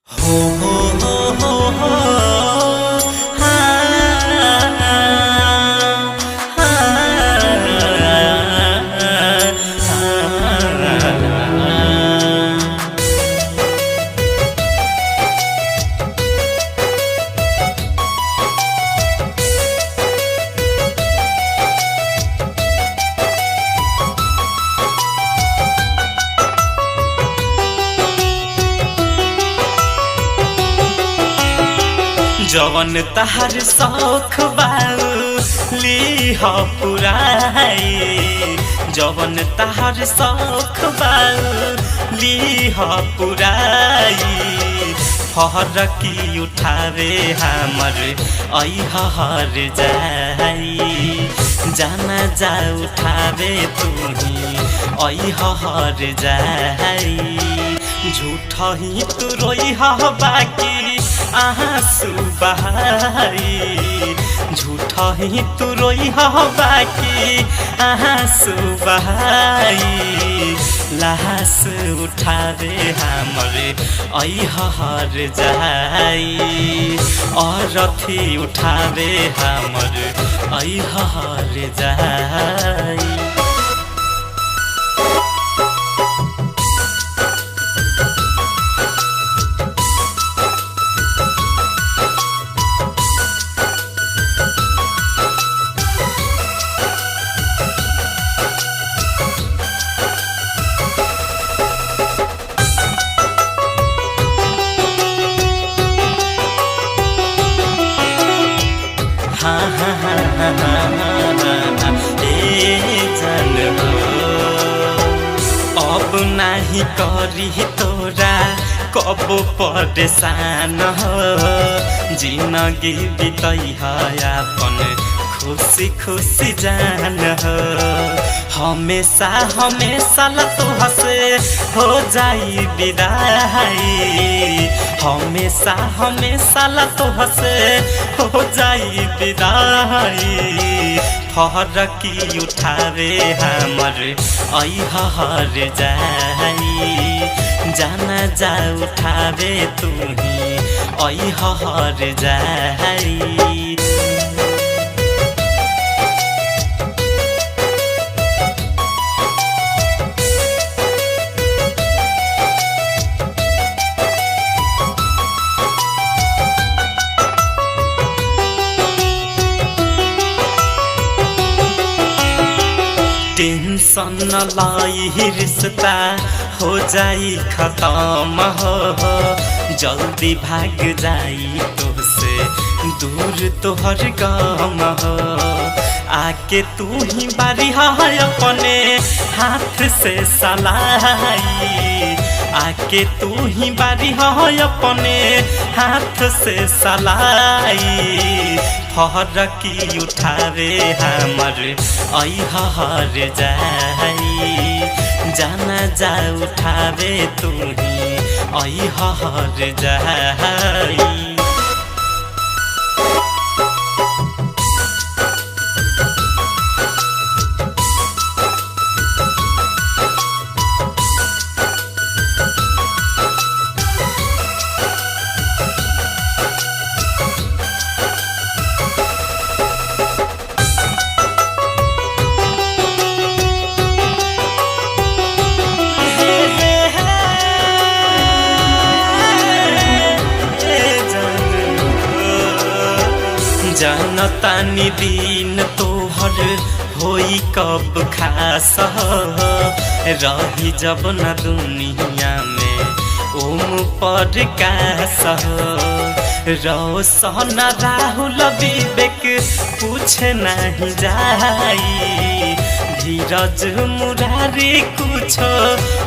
हो हो हा, हा, जवन तहर शौख बाऊ लीह पुराई, जवन तहर शौख बाऊ लीह पुराई। फहरकी उठावे हमर अहर जाई, जाना जा उठावे तुही अहर जाई। झूठा ही तू रोई बाकी आंसू बहाई, झूठा ही तू रोई बाकी आंसू बहाई। लाश उठावे हमरे अहर जाई, और अथी उठावे हमर अहर जाई। अब नाही करी तोरा कब परेशान हो, जिंदगी बितई है अपन खुशी खुशी जान हो। हमेशा हमेशा तू हसे हो जाई विदाई, हमेशा हमेशा तू हसे हो जाई विदाई। फहरकी उठावे हमर अहर जाई, जाना जा उठावे तुही अहर जाई। टेंशन न लाई रिश्ता हो जाई खत्म हो, जल्दी भाग जाई तुझसे दूर तोहर गम हो। आके तू ही बारी है अपने हाथ से सलाई, आके तू ही बारी है अपने हाथ से सलाई। फहरकी उठावे हमर अहर जाई, जाना जा उठावे तुही अहर जाई। जानतानी दिन तोहर होई कब खास, रही जब न दुनिया में ओम पर कास। रोशन राहुल विवेक पूछे नहीं जाई, धीरज मुरारी कुछो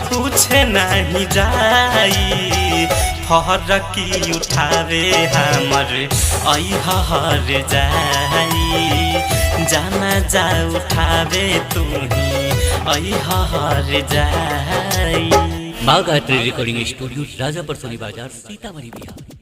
पूछे नहीं जाई। फहरकी उठावे हमर अहर जाई, जाना जा उठावे तुही अहर जाई। बाघ आर्ट रिकॉर्डिंग स्टूडियो, राजापुर सोनी बाजार, सीतामढ़ी, बिहार।